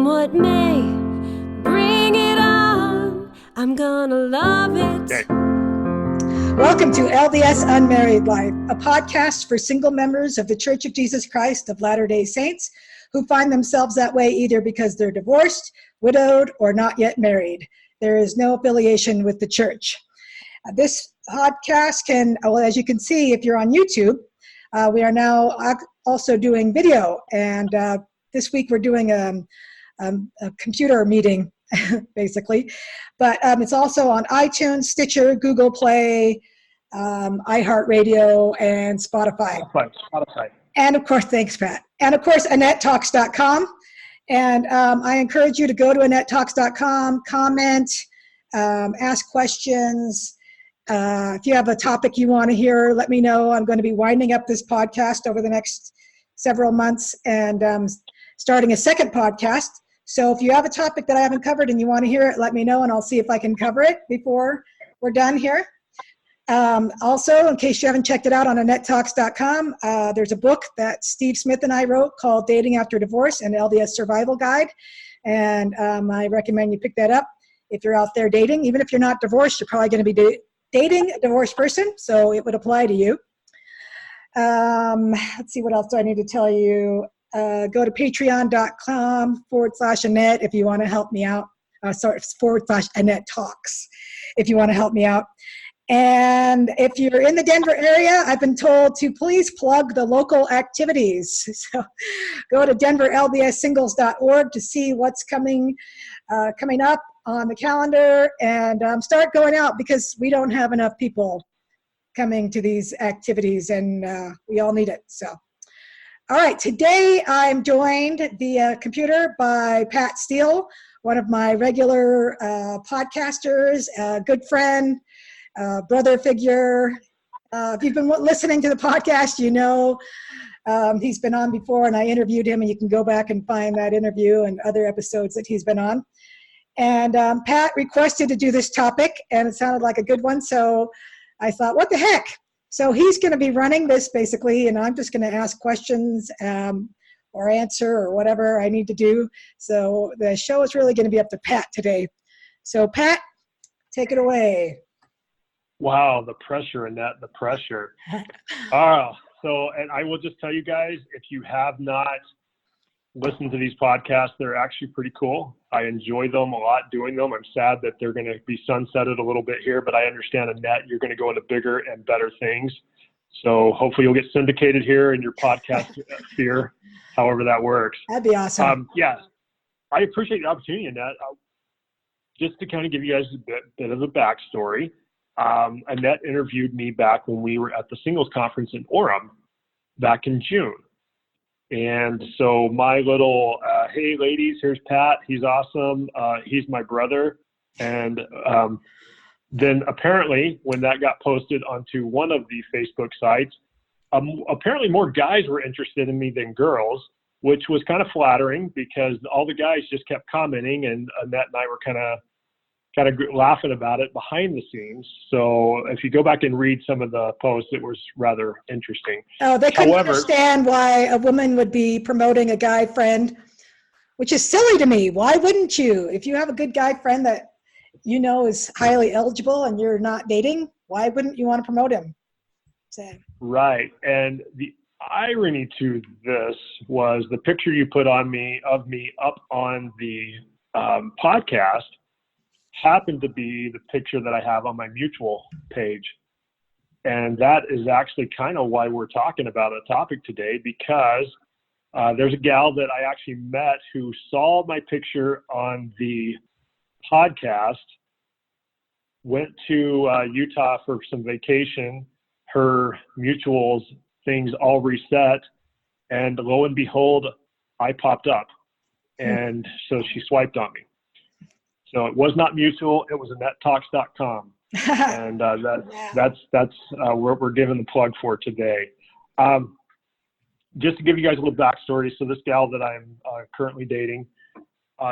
Come what may, bring it on. I'm gonna love it. Okay. Welcome to LDS Unmarried Life, a podcast for single members of the Church of Jesus Christ of Latter-day Saints who find themselves that way either because they're divorced, widowed, or not yet married. There is no affiliation with the church. This podcast can, well, as you can see, if you're on YouTube, we are now also doing video. And this week we're doing a computer meeting, basically. But it's also on iTunes, Stitcher, Google Play, iHeartRadio, and Spotify. Spotify. And of course, thanks, Pat. And of course, AnnetteTalks.com. And I encourage you to go to AnnetteTalks.com, comment, ask questions. If you have a topic you want to hear, let me know. I'm going to be winding up this podcast over the next several months and starting a second podcast. So if you have a topic that I haven't covered and you want to hear it, let me know and I'll see if I can cover it before we're done here. Also, in case you haven't checked it out on AnnetteTalks.com, there's a book that Steve Smith and I wrote called Dating After Divorce, an LDS Survival Guide. And I recommend you pick that up if you're out there dating. Even if you're not divorced, you're probably going to be dating a divorced person, so it would apply to you. Let's see, what else do I need to tell you? Go to patreon.com/Annette if you want to help me out. /Annette Talks if you want to help me out. And if you're in the Denver area, I've been told to please plug the local activities. So go to denverldssingles.org to see what's coming up on the calendar and start going out because we don't have enough people coming to these activities and we all need it. So, all right, today I'm joined via computer by Pat Steele, one of my regular podcasters, a good friend, brother figure. If you've been listening to the podcast, you know he's been on before and I interviewed him and you can go back and find that interview and other episodes that he's been on. And Pat requested to do this topic and it sounded like a good one. So I thought, what the heck? So he's going to be running this basically and I'm just going to ask questions or answer or whatever I need to do. So the show is really going to be up to Pat today. So Pat, take it away. Wow, the pressure, Annette, the pressure. And I will just tell you guys, if you have not listened to these podcasts, they're actually pretty cool. I enjoy them a lot doing them. I'm sad that they're going to be sunsetted a little bit here, but I understand, Annette, you're going to go into bigger and better things. So hopefully you'll get syndicated here in your podcast sphere, however that works. That'd be awesome. Yeah, I appreciate the opportunity, Annette. Just to kind of give you guys a bit of a backstory. Annette interviewed me back when we were at the singles conference in Orem back in June. And so my little, hey ladies, here's Pat. He's awesome. He's my brother. And then apparently when that got posted onto one of the Facebook sites, apparently more guys were interested in me than girls, which was kind of flattering because all the guys just kept commenting and Annette and I were kind of laughing about it behind the scenes. So if you go back and read some of the posts, it was rather interesting. Oh, they couldn't understand why a woman would be promoting a guy friend, which is silly to me. Why wouldn't you? If you have a good guy friend that you know is highly eligible and you're not dating, why wouldn't you want to promote him? Sad. Right. And the irony to this was the picture you put of me up on the podcast happened to be the picture that I have on my mutual page. And that is actually kind of why we're talking about a topic today, because there's a gal that I actually met who saw my picture on the podcast, went to Utah for some vacation, her mutuals things all reset, and lo and behold, I popped up. And so she swiped on me. So it was not mutual. It was AnnetteTalks.com. And that's what we're giving the plug for today. Just to give you guys a little backstory. So this gal that I'm currently dating,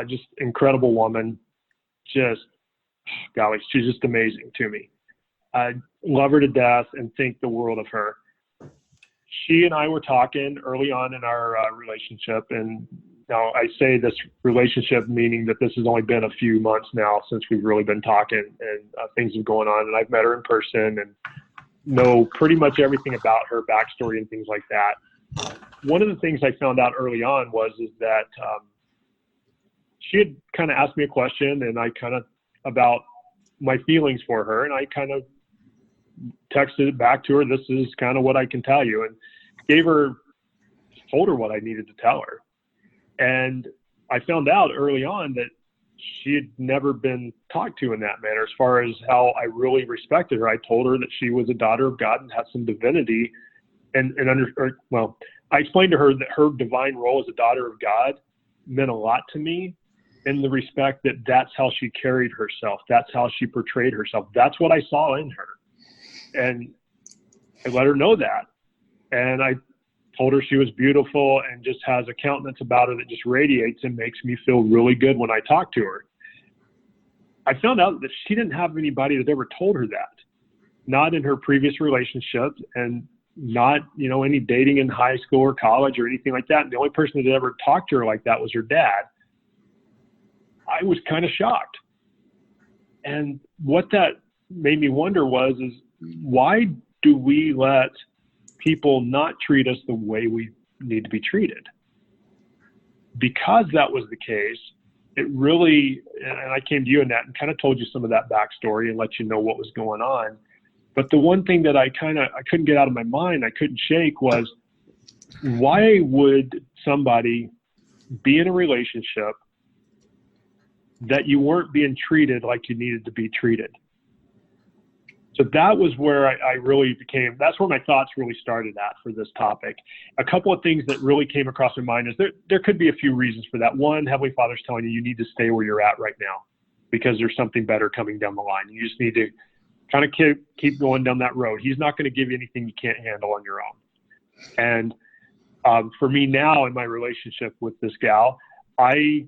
just incredible woman, just, golly, she's just amazing to me. I love her to death and think the world of her. She and I were talking early on in our relationship, and now I say this relationship, meaning that this has only been a few months now since we've really been talking, and things have gone on, and I've met her in person and know pretty much everything about her backstory and things like that. One of the things I found out early on is that she had kind of asked me a question, and I kind of about my feelings for her, and I kind of texted it back to her. This is kind of what I can tell you, and told her what I needed to tell her. And I found out early on that she had never been talked to in that manner. As far as how I really respected her, I told her that she was a daughter of God and had some divinity. I explained to her that her divine role as a daughter of God meant a lot to me, in the respect that that's how she carried herself. That's how she portrayed herself. That's what I saw in her. And I let her know that. And I told her she was beautiful and just has a countenance about her that just radiates and makes me feel really good when I talk to her. I found out that she didn't have anybody that ever told her that, not in her previous relationships, and not, any dating in high school or college or anything like that. And the only person that ever talked to her like that was her dad. I was kind of shocked. And what that made me wonder is why do we let people not treat us the way we need to be treated? Because that was the case, it really, and I came to you in that and kind of told you some of that backstory and let you know what was going on. But the one thing that I couldn't get out of my mind, I couldn't shake, was why would somebody be in a relationship that you weren't being treated like you needed to be treated? So that was where I really that's where my thoughts really started at for this topic. A couple of things that really came across my mind is there could be a few reasons for that. One, Heavenly Father's telling you need to stay where you're at right now because there's something better coming down the line. You just need to kind of keep going down that road. He's not going to give you anything you can't handle on your own. And for me now in my relationship with this gal, I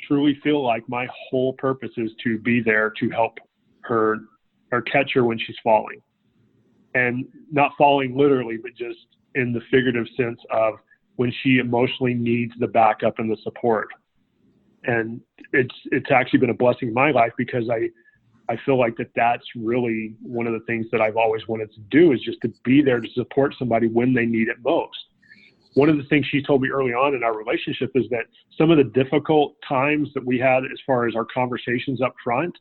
truly feel like my whole purpose is to be there to help her or catch her when she's falling, and not falling literally, but just in the figurative sense of when she emotionally needs the backup and the support. And it's actually been a blessing in my life because I feel like that's really one of the things that I've always wanted to do, is just to be there to support somebody when they need it most. One of the things she told me early on in our relationship is that some of the difficult times that we had as far as our conversations up front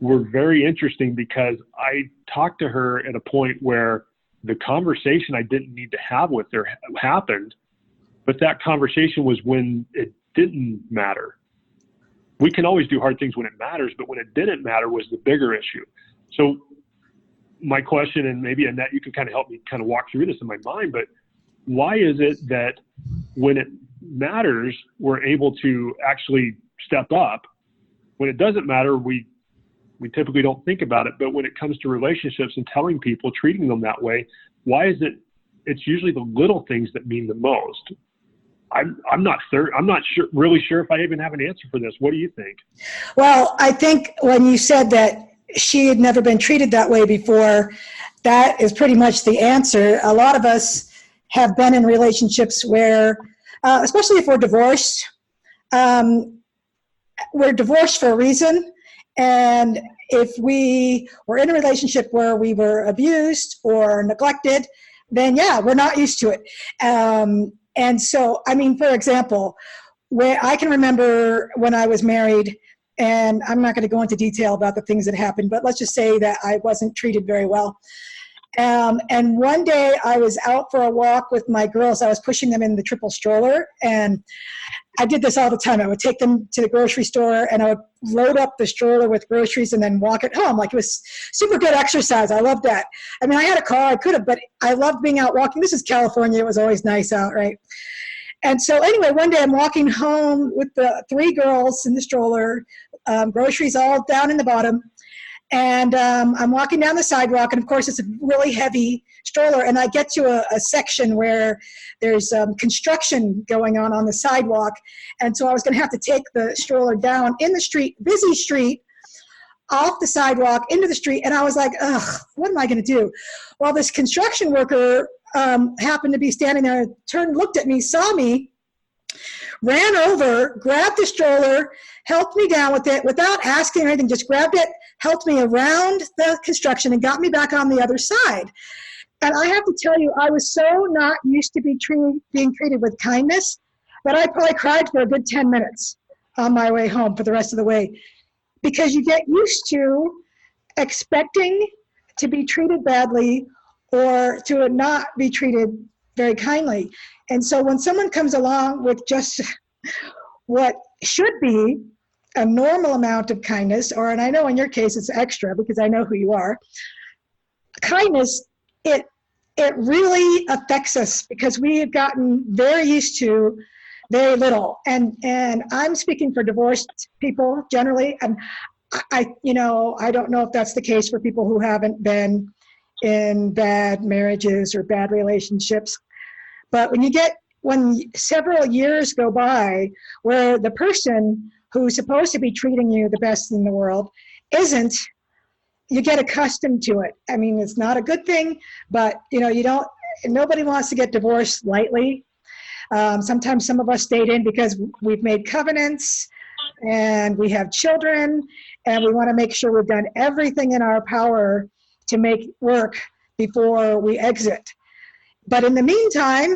were very interesting, because I talked to her at a point where the conversation I didn't need to have with her happened, but that conversation was when it didn't matter. We can always do hard things when it matters, but when it didn't matter was the bigger issue. So my question, and maybe Annette, you can kind of help me kind of walk through this in my mind, but why is it that when it matters, we're able to actually step up? When it doesn't matter, we typically don't think about it. But when it comes to relationships and telling people, treating them that way, why is it? It's usually the little things that mean the most. I'm not really sure if I even have an answer for this. What do you think? Well, I think when you said that she had never been treated that way before, that is pretty much the answer. A lot of us have been in relationships where, especially if we're divorced for a reason. And if we were in a relationship where we were abused or neglected, then yeah, we're not used to it. And so, I mean, for example, where I can remember when I was married, and I'm not going to go into detail about the things that happened, but let's just say that I wasn't treated very well. And one day I was out for a walk with my girls. I was pushing them in the triple stroller, and I did this all the time. I would take them to the grocery store, and I would load up the stroller with groceries and then walk it home. Like, it was super good exercise. I loved that. I mean, I had a car, I could have, but I loved being out walking. This is California. It was always nice out, right? And so anyway, one day I'm walking home with the 3 girls in the stroller, groceries all down in the bottom. And I'm walking down the sidewalk, and of course it's a really heavy stroller, and I get to a section where there's construction going on the sidewalk, and so I was going to have to take the stroller down in the street, busy street, off the sidewalk into the street, and I was like, ugh, what am I going to do? Well, this construction worker happened to be standing there, looked at me, saw me, ran over, grabbed the stroller, helped me down with it without asking or anything, just grabbed it, helped me around the construction and got me back on the other side. And I have to tell you, I was so not used to being treated with kindness that I probably cried for a good 10 minutes on my way home for the rest of the way. Because you get used to expecting to be treated badly or to not be treated very kindly. And so when someone comes along with just what should be a normal amount of kindness, and I know in your case it's extra because I know who you are, kindness, it really affects us because we have gotten very used to very little. And I'm speaking for divorced people generally, and I don't know if that's the case for people who haven't been in bad marriages or bad relationships. But when several years go by where the person who's supposed to be treating you the best in the world isn't, you get accustomed to it. I mean, it's not a good thing, but nobody wants to get divorced lightly. Sometimes some of us stayed in because we've made covenants and we have children and we want to make sure we've done everything in our power to make work before we exit. But in the meantime,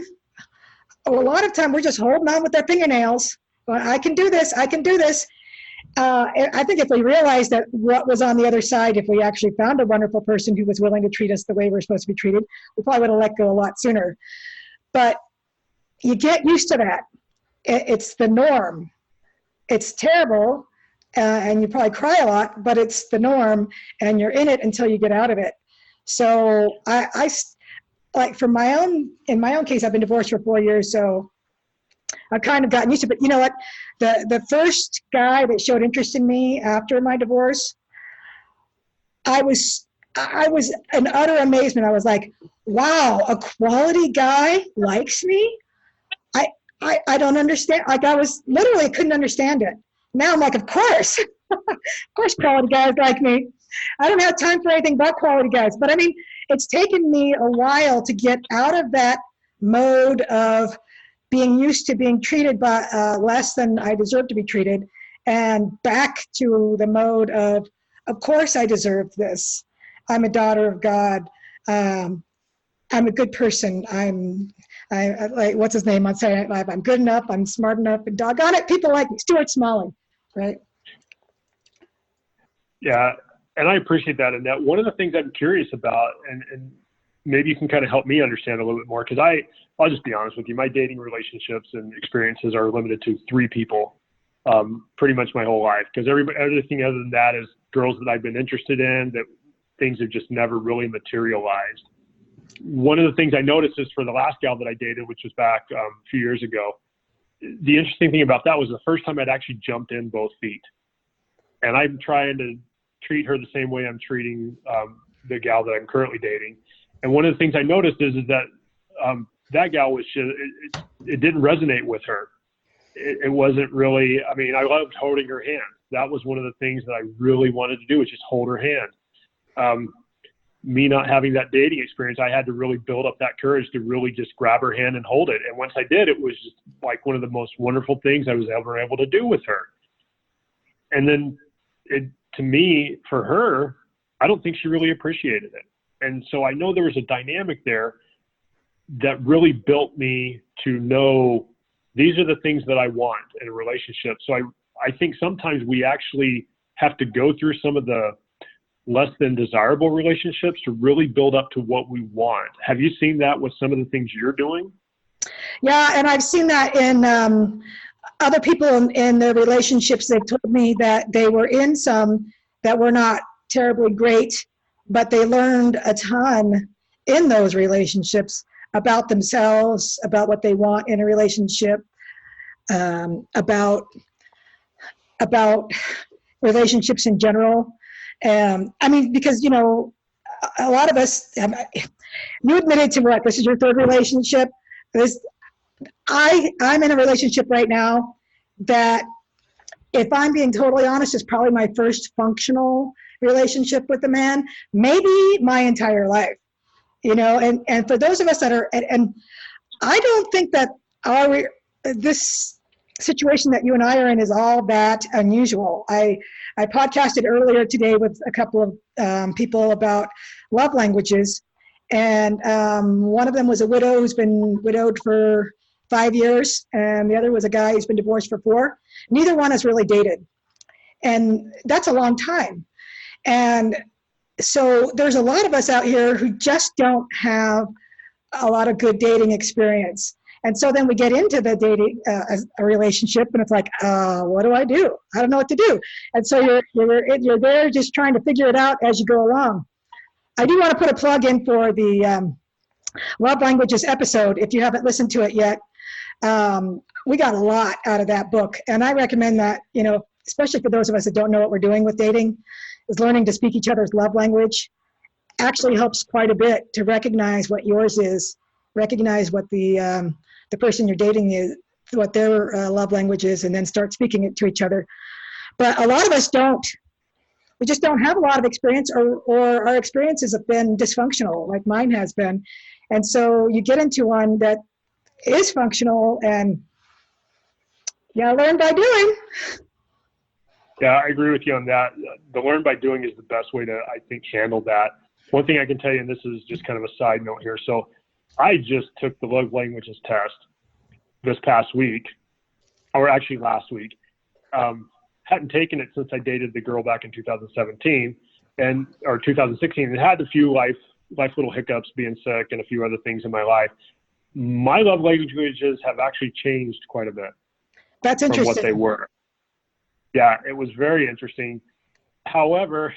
a lot of time we're just holding on with our fingernails. Well, I can do this. I can do this. I think if we realized that what was on the other side, if we actually found a wonderful person who was willing to treat us the way we're supposed to be treated, we probably would have let go a lot sooner. But you get used to that. It's the norm. It's terrible, and you probably cry a lot, but it's the norm, and you're in it until you get out of it. So I like in my own case, I've been divorced for 4 years, so I've kind of gotten used to it. But you know what? The first guy that showed interest in me after my divorce, I was in utter amazement. I was like, wow, a quality guy likes me? I don't understand. Like I couldn't understand it. Now I'm like, of course quality guys like me. I don't have time for anything but quality guys. But I mean, it's taken me a while to get out of that mode of being used to being treated by less than I deserve to be treated, and back to the mode of course I deserve this. I'm a daughter of God. I'm a good person. I like, what's his name on Saturday Night Live? I'm good enough. I'm smart enough. And doggone it, people like me. Stuart Smalley, right? Yeah, and I appreciate that. And that one of the things I'm curious about, and maybe you can kind of help me understand a little bit more, because I'll just be honest with you. My dating relationships and experiences are limited to 3 people, pretty much my whole life. Because everything other than that is girls that I've been interested in, that things have just never really materialized. One of the things I noticed is for the last gal that I dated, which was back a few years ago, the interesting thing about that was the first time I'd actually jumped in both feet. And I'm trying to treat her the same way I'm treating the gal that I'm currently dating. And one of the things I noticed is that that gal was just, it didn't resonate with her. It wasn't really, I mean, I loved holding her hand. That was one of the things that I really wanted to do, was just hold her hand. Me not having that dating experience, I had to really build up that courage to really just grab her hand and hold it. And once I did, it was just like one of the most wonderful things I was ever able to do with her. And then to me, for her, I don't think she really appreciated it. And so I know there was a dynamic there that really built me to know these are the things that I want in a relationship. So I think sometimes we actually have to go through some of the less than desirable relationships to really build up to what we want. Have you seen that with some of the things you're doing? Yeah, and I've seen that in other people in their relationships. They've told me that they were in some that were not terribly great, but they learned a ton in those relationships about themselves, about what they want in a relationship, about relationships in general. I mean, because, you know, a lot of us, you admitted to what, this is your 3rd relationship. I'm in a relationship right now that, if I'm being totally honest, is probably my first functional relationship with a man, maybe my entire life, you know, and for those of us that are, and I don't think that situation that you and I are in is all that unusual. I podcasted earlier today with a couple of people about love languages, and one of them was a widow who's been widowed for 5 years, and the other was a guy who's been divorced for 4. Neither one has really dated, and that's a long time. And so there's a lot of us out here who just don't have a lot of good dating experience. And so then we get into the dating a relationship, and it's like, what do I do? I don't know what to do. And so you're there just trying to figure it out as you go along. I do want to put a plug in for the Love Languages episode. If you haven't listened to it yet, we got a lot out of that book, and I recommend that. Especially for those of us that don't know what we're doing with dating, is learning to speak each other's love language. Actually helps quite a bit to recognize what yours is, recognize what the person you're dating is, what their love language is, and then start speaking it to each other. But a lot of us don't. We just don't have a lot of experience, or our experiences have been dysfunctional, like mine has been. And so you get into one that is functional, and you learn by doing. Yeah, I agree with you on that. The learn by doing is the best way to, I think, handle that. One thing I can tell you, and this is just kind of a side note here. So I just took the love languages test this past week, or actually last week. Hadn't taken it since I dated the girl back in 2017 or 2016, and had a few life little hiccups, being sick and a few other things in my life. My love languages have actually changed quite a bit. That's interesting. From what they were. Yeah, it was very interesting. However,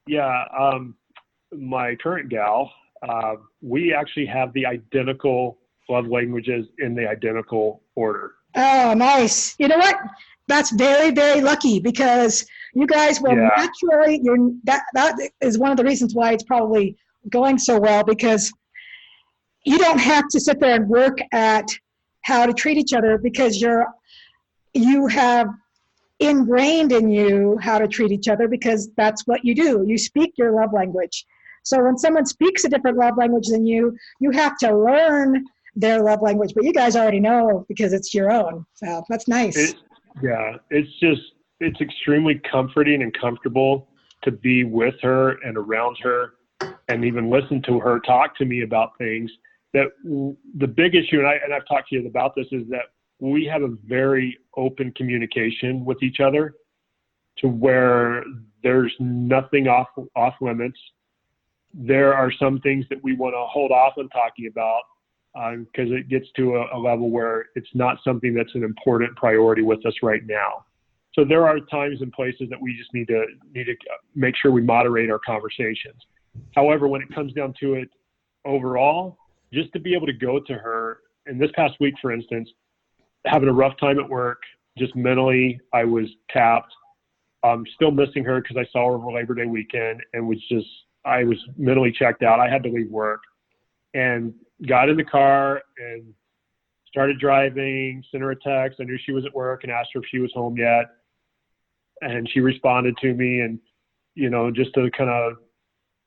my current gal, we actually have the identical love languages in the identical order. Oh, nice. You know what? That's very, very lucky, because you guys will naturally, that is one of the reasons why it's probably going so well, because you don't have to sit there and work at how to treat each other, because you have ingrained in you how to treat each other, because that's what you do. You speak your love language. So when someone speaks a different love language than you have to learn their love language, but you guys already know because it's your own. So that's nice. It's extremely comforting and comfortable to be with her and around her, and even listen to her talk to me about things. That the big issue, and I've talked to you about this, is that we have a very open communication with each other, to where there's nothing off limits. There are some things that we want to hold off on talking about, because it gets to a level where it's not something that's an important priority with us right now. So there are times and places that we just need to make sure we moderate our conversations. However, when it comes down to it overall, just to be able to go to her, and this past week, for instance, having a rough time at work, just mentally, I was tapped. I'm still missing her because I saw her over Labor Day weekend, and I was mentally checked out. I had to leave work, and got in the car and started driving, sent her a text. I knew she was at work and asked her if she was home yet. And she responded to me, and, just to kind of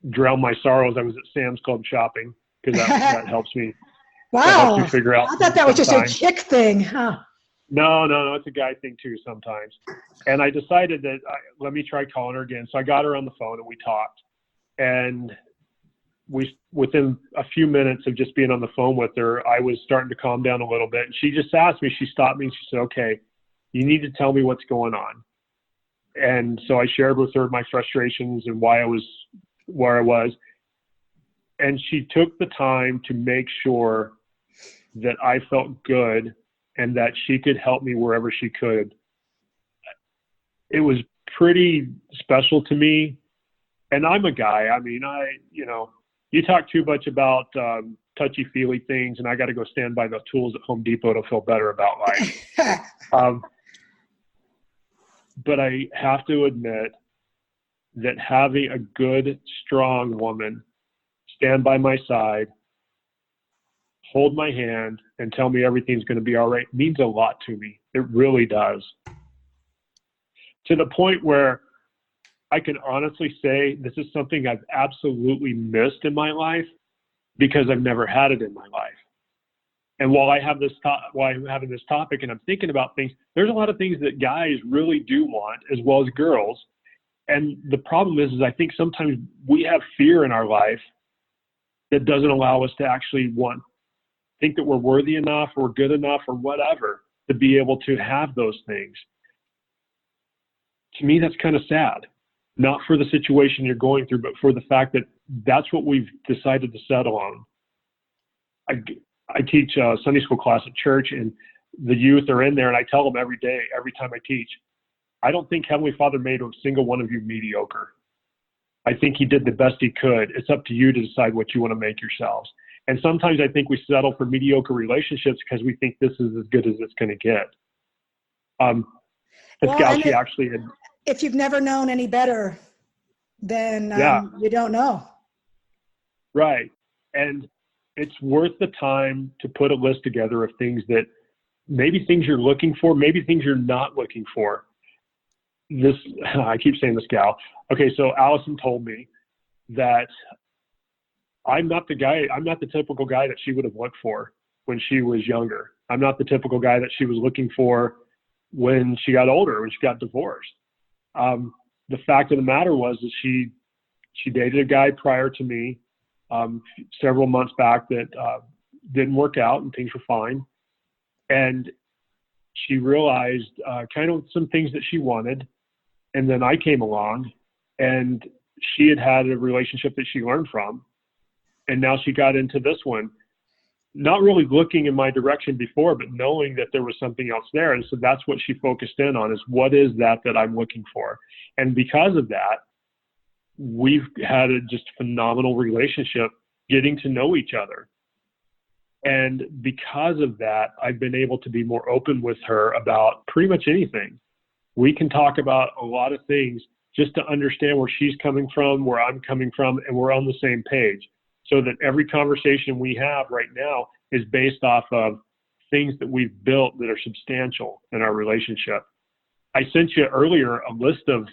drown my sorrows, I was at Sam's Club shopping, because that helps me. Wow. That helps me figure out. I thought that was just a chick thing, huh? No, it's a guy thing too sometimes. And I decided that let me try calling her again. So I got her on the phone and we talked. And within a few minutes of just being on the phone with her, I was starting to calm down a little bit. And she just asked me, she stopped me and she said, okay, you need to tell me what's going on. And so I shared with her my frustrations and why I was where I was. And she took the time to make sure that I felt good and that she could help me wherever she could. It was pretty special to me. And I'm a guy. I mean, you talk too much about touchy-feely things, and I got to go stand by the tools at Home Depot to feel better about life. But I have to admit that having a good, strong woman stand by my side, hold my hand, and tell me everything's going to be all right means a lot to me. It really does. To the point where I can honestly say this is something I've absolutely missed in my life, because I've never had it in my life. And while I'm having this topic and I'm thinking about things, there's a lot of things that guys really do want as well as girls. And the problem is I think sometimes we have fear in our life that doesn't allow us to actually think that we're worthy enough or good enough or whatever to be able to have those things. To me, that's kind of sad. Not for the situation you're going through, but for the fact that that's what we've decided to settle on. I teach a Sunday school class at church, and the youth are in there, and I tell them every day, every time I teach, I don't think Heavenly Father made a single one of you mediocre. I think he did the best he could. It's up to you to decide what you want to make yourselves. And sometimes I think we settle for mediocre relationships because we think this is as good as it's going to get. If you've never known any better, then you don't know. Right. And it's worth the time to put a list together of things that maybe things you're looking for, maybe things you're not looking for. I keep saying this gal. Okay, so Allison told me that I'm not the typical guy that she would have looked for when she was younger. I'm not the typical guy that she was looking for when she got older, when she got divorced. The fact of the matter was that she dated a guy prior to me several months back that didn't work out and things were fine. And she realized kind of some things that she wanted. And then I came along, and she had a relationship that she learned from. And now she got into this one, not really looking in my direction before, but knowing that there was something else there. And so that's what she focused in on, is what is that I'm looking for? And because of that, we've had a just phenomenal relationship getting to know each other. And because of that, I've been able to be more open with her about pretty much anything. We can talk about a lot of things just to understand where she's coming from, where I'm coming from, and we're on the same page. So that every conversation we have right now is based off of things that we've built that are substantial in our relationship. I sent you earlier a list of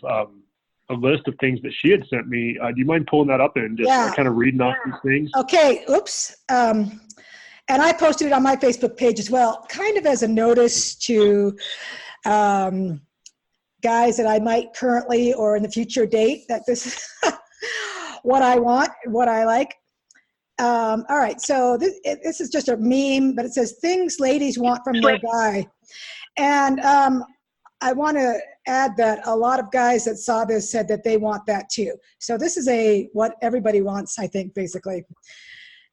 things that she had sent me. Do you mind pulling that up and just kind of reading off these things? Okay. Oops. And I posted it on my Facebook page as well, kind of as a notice to guys that I might currently or in the future date, that this is what I want, what I like. All right, so this is just a meme, but it says things ladies want from their guy. And I want to add that a lot of guys that saw this said that they want that too. So this is what everybody wants, I think, basically.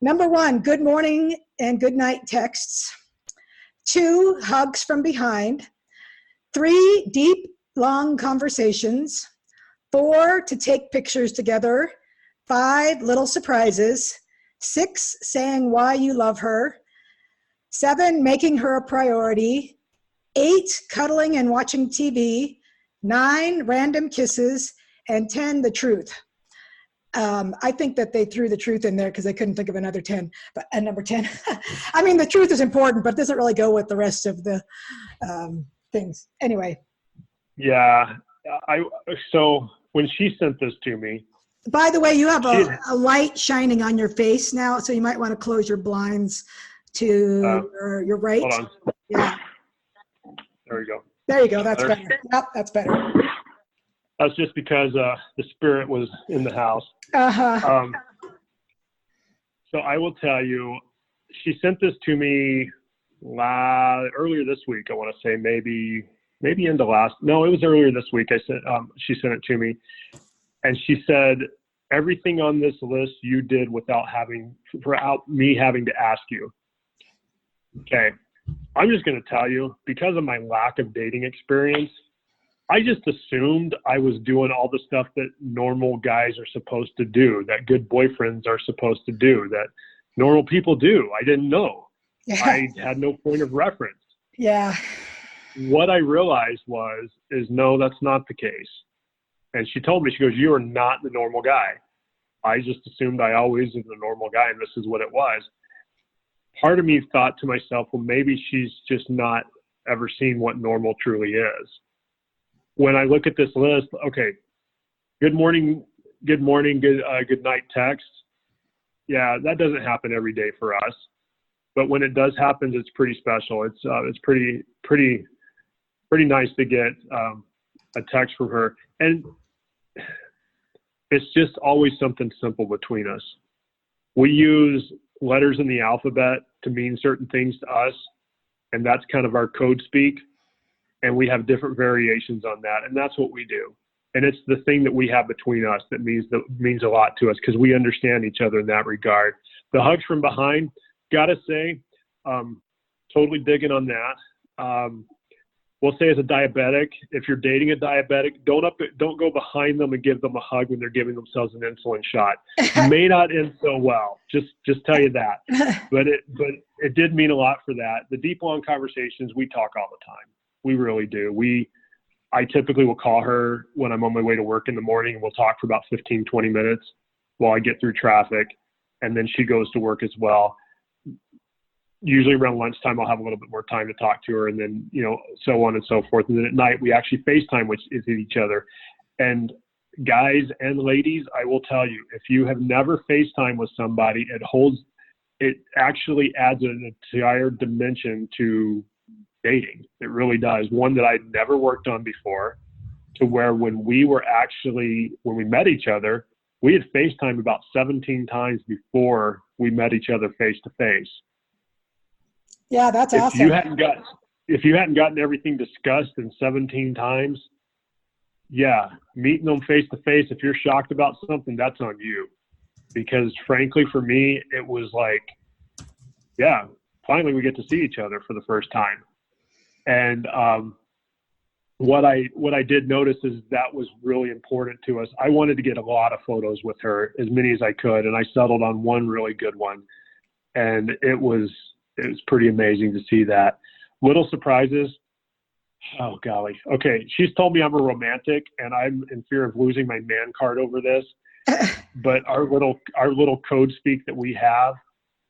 Number 1, good morning and good night texts. 2, hugs from behind. 3, deep, long conversations. 4, to take pictures together. 5, little surprises. 6, saying why you love her. 7, making her a priority. 8, cuddling and watching TV. 9, random kisses. And 10, the truth. I think that they threw the truth in there because they couldn't think of another 10. But number 10, I mean, the truth is important, but it doesn't really go with the rest of the things. Anyway. Yeah. So when she sent this to me. By the way, you have a light shining on your face now, so you might want to close your blinds to your right. Hold on. Yeah. There we go. There you go. That's better. Yep, that's better. That's just because the spirit was in the house. Uh-huh. So I will tell you, she sent this to me earlier this week. I want to say maybe into no, it was earlier this week. She sent it to me, and she said, everything on this list you did without me having to ask you. Okay. I'm just going to tell you, because of my lack of dating experience, I just assumed I was doing all the stuff that normal guys are supposed to do, that good boyfriends are supposed to do, that normal people do. I didn't know. Yeah. I had no point of reference. Yeah. What I realized is no, that's not the case. And she told me, she goes, you are not the normal guy. I just assumed I always was the normal guy, and this is what it was. Part of me thought to myself, well, maybe she's just not ever seen what normal truly is. When I look at this list, okay, good morning, good night text. Yeah, that doesn't happen every day for us. but when it does happen, it's pretty special. It's pretty nice to get a text from her, and it's just always something simple between us. We use letters in the alphabet to mean certain things to us, and that's kind of our code speak. And we have different variations on that, and that's what we do. And it's the thing that we have between us that means a lot to us, because we understand each other in that regard. The hugs from behind, gotta say, totally digging on that. We'll say as a diabetic, if you're dating a diabetic, don't go behind them and give them a hug when they're giving themselves an insulin shot. May not end so well. Just tell you that. But it did mean a lot for that. The deep, long conversations, we talk all the time. We really do. I typically will call her when I'm on my way to work in the morning, and we'll talk for about 15, 20 minutes while I get through traffic. And then she goes to work as well. Usually around lunchtime, I'll have a little bit more time to talk to her, and then, so on and so forth. And then at night, we actually FaceTime with each other. And guys and ladies, I will tell you, if you have never FaceTime with somebody, it actually adds an entire dimension to dating. It really does. One that I'd never worked on before, to where when we met each other, we had FaceTime about 17 times before we met each other face to face. Yeah, that's awesome. If you hadn't gotten everything discussed in 17 times, yeah, meeting them face to face, if you're shocked about something, that's on you. Because frankly, for me, it was like, yeah, finally we get to see each other for the first time. And what I did notice is that was really important to us. I wanted to get a lot of photos with her, as many as I could, and I settled on one really good one. And it was pretty amazing to see that. Little surprises. Oh, golly. Okay, she's told me I'm a romantic, and I'm in fear of losing my man card over this. But our little code speak that we have,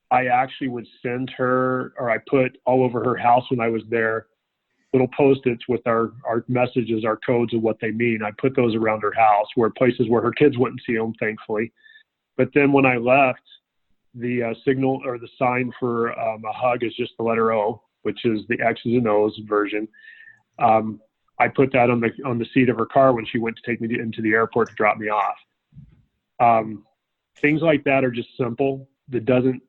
I actually would send her, or I put all over her house when I was there, little Post-its with our messages, our codes of what they mean. I put those around her house, places where her kids wouldn't see them, thankfully. But then when I left, the signal or the sign for a hug is just the letter O, which is the X's and O's version. I put that on the seat of her car when she went to take me into the airport to drop me off. Things like that are just simple. That doesn't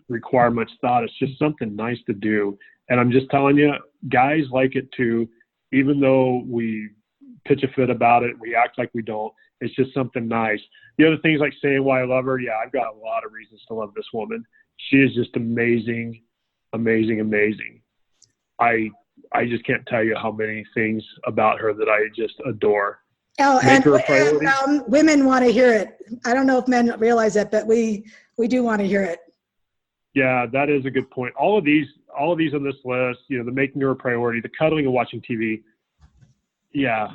require much thought. It's just something nice to do. And I'm just telling you, guys like it too, even though we pitch a fit about it, we act like we don't. It's just something nice. The other things like saying why I love her, yeah, I've got a lot of reasons to love this woman. She is just amazing, amazing, amazing. I just can't tell you how many things about her that I just adore. Oh, Make her a priority. And women want to hear it. I don't know if men realize it, but we do want to hear it. Yeah, that is a good point. All of these on this list, the making her a priority, the cuddling and watching TV. Yeah.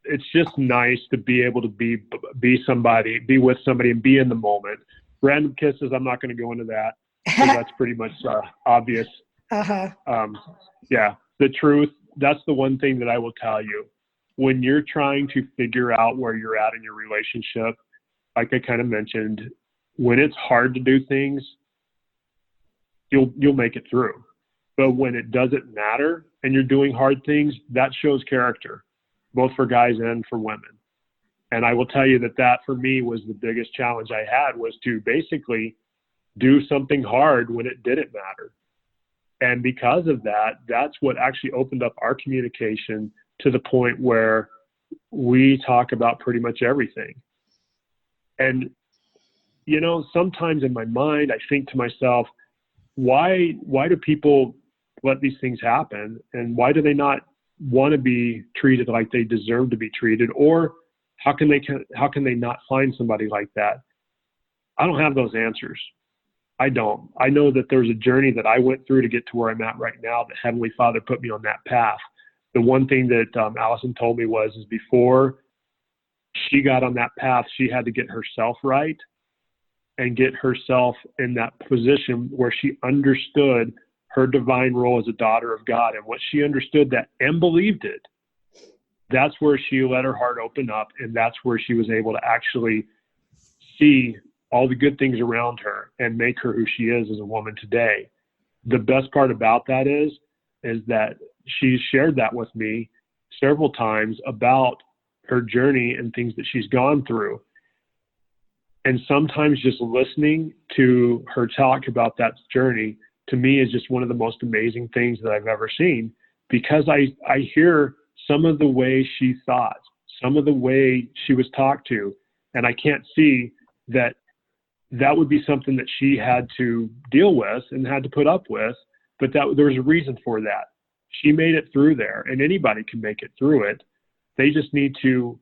It's just nice to be able to be with somebody and be in the moment. Random kisses, I'm not going to go into that, because that's pretty much obvious. Uh-huh. Yeah, the truth, that's the one thing that I will tell you. When you're trying to figure out where you're at in your relationship, like I kind of mentioned, when it's hard to do things, you'll make it through. But when it doesn't matter and you're doing hard things, that shows character, both for guys and for women. And I will tell you that for me was the biggest challenge I had, was to basically do something hard when it didn't matter. And because of that, that's what actually opened up our communication to the point where we talk about pretty much everything. And, sometimes in my mind, I think to myself, why do people let these things happen? And why do they not want to be treated like they deserve to be treated? Or how can they not find somebody like that? I don't have those answers. I don't. I know that there's a journey that I went through to get to where I'm at right now. The Heavenly Father put me on that path. The one thing that Allison told me is before she got on that path, she had to get herself right and get herself in that position where she understood her divine role as a daughter of God. And what she understood that and believed it, that's where she let her heart open up. And that's where she was able to actually see all the good things around her and make her who she is as a woman today. The best part about that is that she's shared that with me several times about her journey and things that she's gone through. And sometimes just listening to her talk about that journey, to me, is just one of the most amazing things that I've ever seen, because I hear some of the way she thought, some of the way she was talked to, and I can't see that would be something that she had to deal with and had to put up with, but there was a reason for that. She made it through there, and anybody can make it through it. They just need to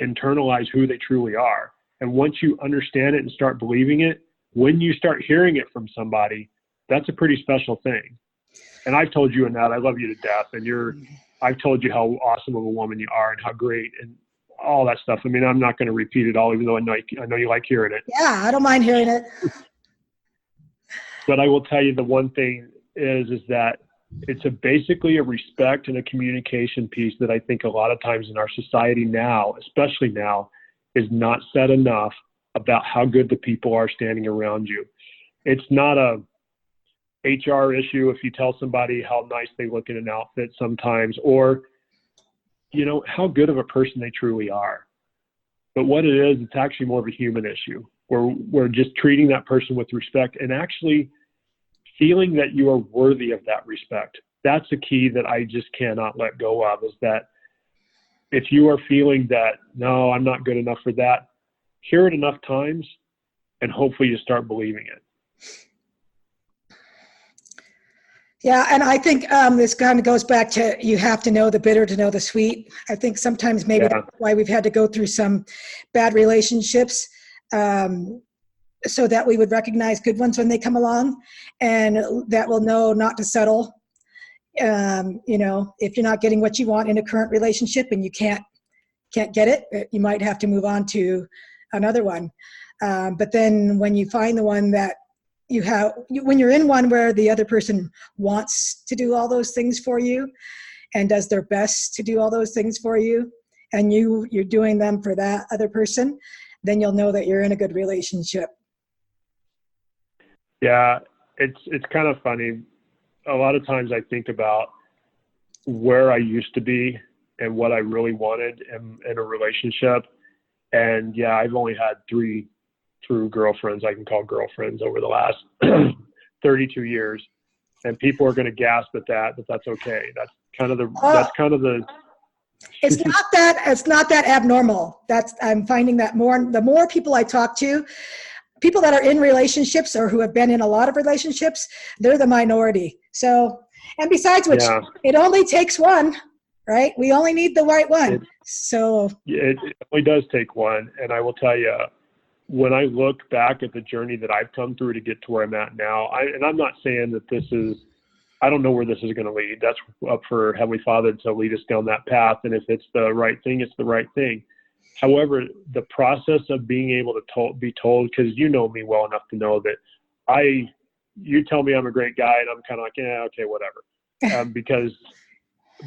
internalize who they truly are. And once you understand it and start believing it, when you start hearing it from somebody, that's a pretty special thing. And I've told you, Annette, I love you to death, and I've told you how awesome of a woman you are and how great and all that stuff. I mean, I'm not going to repeat it all, even though I know you like hearing it. Yeah, I don't mind hearing it. But I will tell you, the one thing is that it's basically a respect and a communication piece that I think a lot of times in our society now, especially now, is not said enough about how good the people are standing around you. It's not a HR issue if you tell somebody how nice they look in an outfit sometimes, or, how good of a person they truly are. But what it is, it's actually more of a human issue, where we're just treating that person with respect and actually feeling that you are worthy of that respect. That's a key that I just cannot let go of, is that if you are feeling that, no, I'm not good enough for that, hear it enough times and hopefully you start believing it. Yeah, and I think this kind of goes back to, you have to know the bitter to know the sweet. I think sometimes maybe that's why we've had to go through some bad relationships, so that we would recognize good ones when they come along, and that we'll know not to settle. If you're not getting what you want in a current relationship and you can't get it, you might have to move on to another one. But then when you find the one that when you're in one where the other person wants to do all those things for you and does their best to do all those things for you, and you're doing them for that other person, then you'll know that you're in a good relationship. Yeah, it's kind of funny. A lot of times I think about where I used to be and what I really wanted in a relationship. And yeah, I've only had 3 true girlfriends I can call girlfriends over the last 32 years. And people are going to gasp at that, but that's okay. That's kind of the It's not that abnormal. I'm finding that the more people I talk to, people that are in relationships or who have been in a lot of relationships, they're the minority. So, and besides which, It only takes one, right? We only need the right one. It only does take one. And I will tell you, when I look back at the journey that I've come through to get to where I'm at now, and I'm not saying that I don't know where this is going to lead. That's up for Heavenly Father to lead us down that path. And if it's the right thing, it's the right thing. However, the process of being able to be told, because you know me well enough to know that you tell me I'm a great guy and I'm kind of like, yeah, okay, whatever.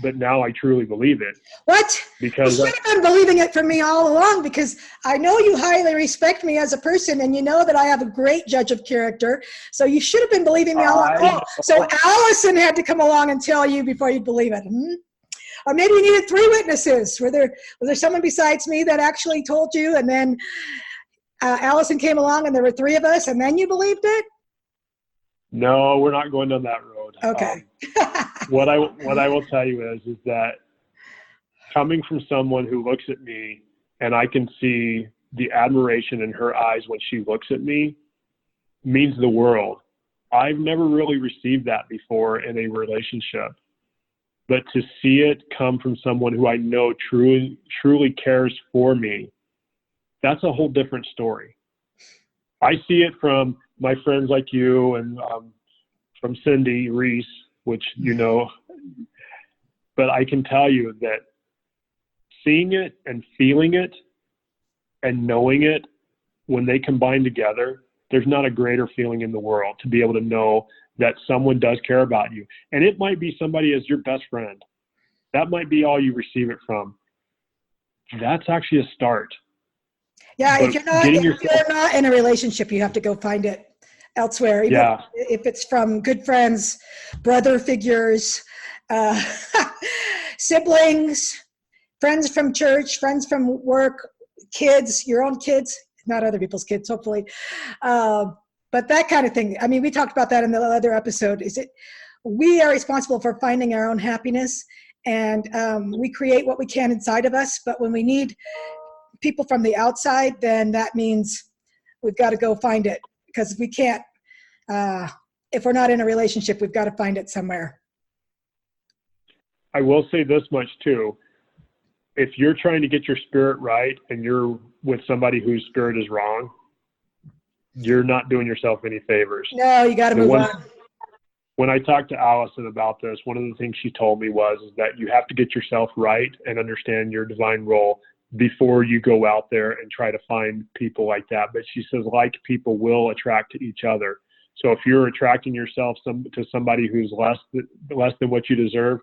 But now I truly believe it. What? Because you should have been believing it from me all along, because I know you highly respect me as a person, and you know that I have a great judge of character. So you should have been believing me all along. So Allison had to come along and tell you before you'd believe it. Or maybe you needed 3 witnesses. Was there someone besides me that actually told you, and then Allison came along and there were 3 of us, and then you believed it? No, we're not going down that road. Okay. What I will tell you is that coming from someone who looks at me and I can see the admiration in her eyes when she looks at me means the world. I've never really received that before in a relationship. But to see it come from someone who I know truly cares for me, that's a whole different story. I see it from my friends like you and from Cindy Reese, which you know. But I can tell you that seeing it and feeling it and knowing it, when they combine together, there's not a greater feeling in the world to be able to know that someone does care about you. And it might be somebody as your best friend. That might be all you receive it from. That's actually a start. Yeah, but if you're not in a relationship, you have to go find it elsewhere. Even if it's from good friends, brother figures, uh, siblings, friends from church, friends from work, kids, your own kids, not other people's kids, hopefully. But that kind of thing. I mean, we talked about that in the other episode. We are responsible for finding our own happiness, and we create what we can inside of us. But when we need people from the outside, then that means we've got to go find it, because we can't, if we're not in a relationship, we've got to find it somewhere. I will say this much too. If you're trying to get your spirit right and you're with somebody whose spirit is wrong, you're not doing yourself any favors. No, you got to move on. When I talked to Allison about this, one of the things she told me was that you have to get yourself right and understand your divine role before you go out there and try to find people like that. But she says, like people will attract to each other. So if you're attracting yourself to somebody who's less than what you deserve,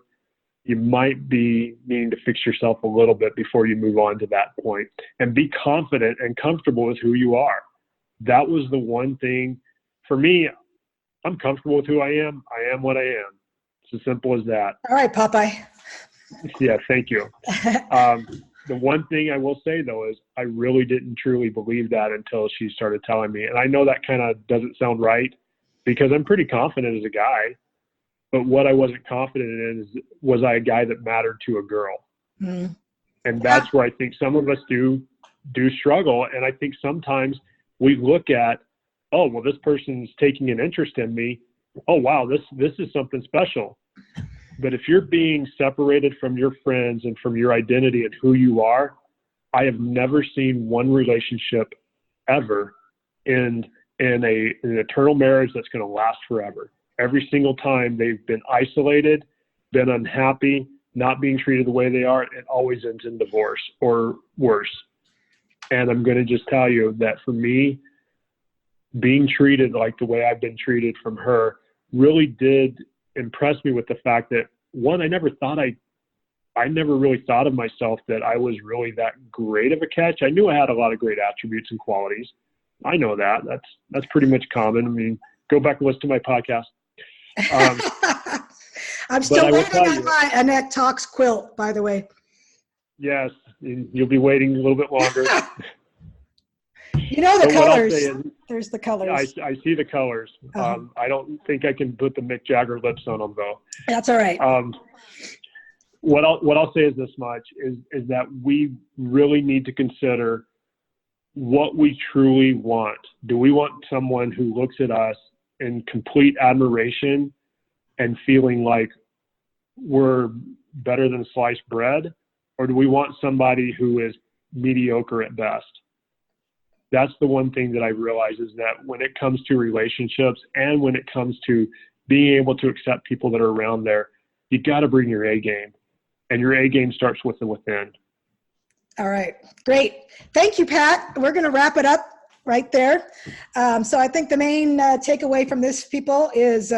you might be needing to fix yourself a little bit before you move on to that point, and be confident and comfortable with who you are. That was the one thing for me. I'm comfortable with who I am. I am what I am. It's as simple as that. All right, Popeye. Yeah, thank you. The one thing I will say, though, is I really didn't truly believe that until she started telling me. And I know that kind of doesn't sound right, because I'm pretty confident as a guy. But what I wasn't confident in is, was I a guy that mattered to a girl? Mm. And that's where I think some of us do struggle. And I think sometimes we look at, oh, well, this person's taking an interest in me. Oh, wow, this is something special. But if you're being separated from your friends and from your identity and who you are, I have never seen one relationship ever in an eternal marriage that's going to last forever. Every single time they've been isolated, been unhappy, not being treated the way they are, it always ends in divorce or worse. And I'm going to just tell you that for me, being treated like the way I've been treated from her really did impress me with the fact that, one, I never really thought of myself that I was really that great of a catch. I knew I had a lot of great attributes and qualities. I know that. That's pretty much common. I mean, go back and listen to my podcast. I'm still waiting on my Annette Talks quilt, by the way. Yes, you'll be waiting a little bit longer. You know the colors. There's the colors. I see the colors. I don't think I can put the Mick Jagger lips on them, though. That's all right. What I'll say is this much, is that we really need to consider what we truly want. Do we want someone who looks at us in complete admiration and feeling like we're better than sliced bread? Or do we want somebody who is mediocre at best? That's the one thing that I realize, is that when it comes to relationships and when it comes to being able to accept people that are around there, you got to bring your A game, and your A game starts with the within. All right. Great. Thank you, Pat. We're going to wrap it up right there. So I think the main takeaway from this, people, is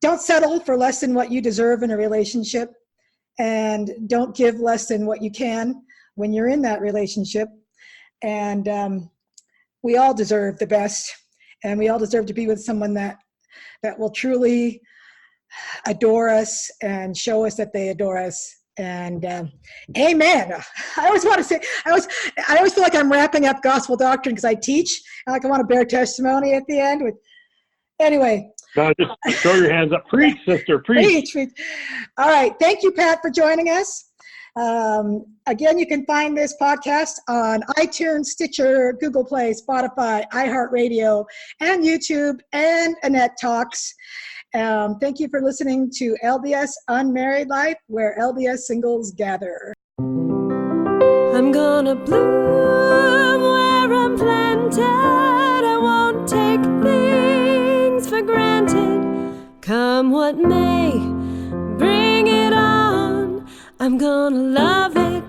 don't settle for less than what you deserve in a relationship, and don't give less than what you can when you're in that relationship. And we all deserve the best, and we all deserve to be with someone that will truly adore us and show us that they adore us. And amen. I always want to say, I always feel like I'm wrapping up gospel doctrine because I teach, and like I want to bear testimony at the end. Anyway. No, just throw your hands up. Preach, sister, preach. All right. Thank you, Pat, for joining us. Again, you can find this podcast on iTunes, Stitcher, Google Play, Spotify, iHeartRadio, and YouTube, and Annette Talks. Thank you for listening to LDS Unmarried Life, where LDS singles gather. I'm gonna bloom where I'm planted. I won't take things for granted. Come what may, bring it on. I'm gonna love it.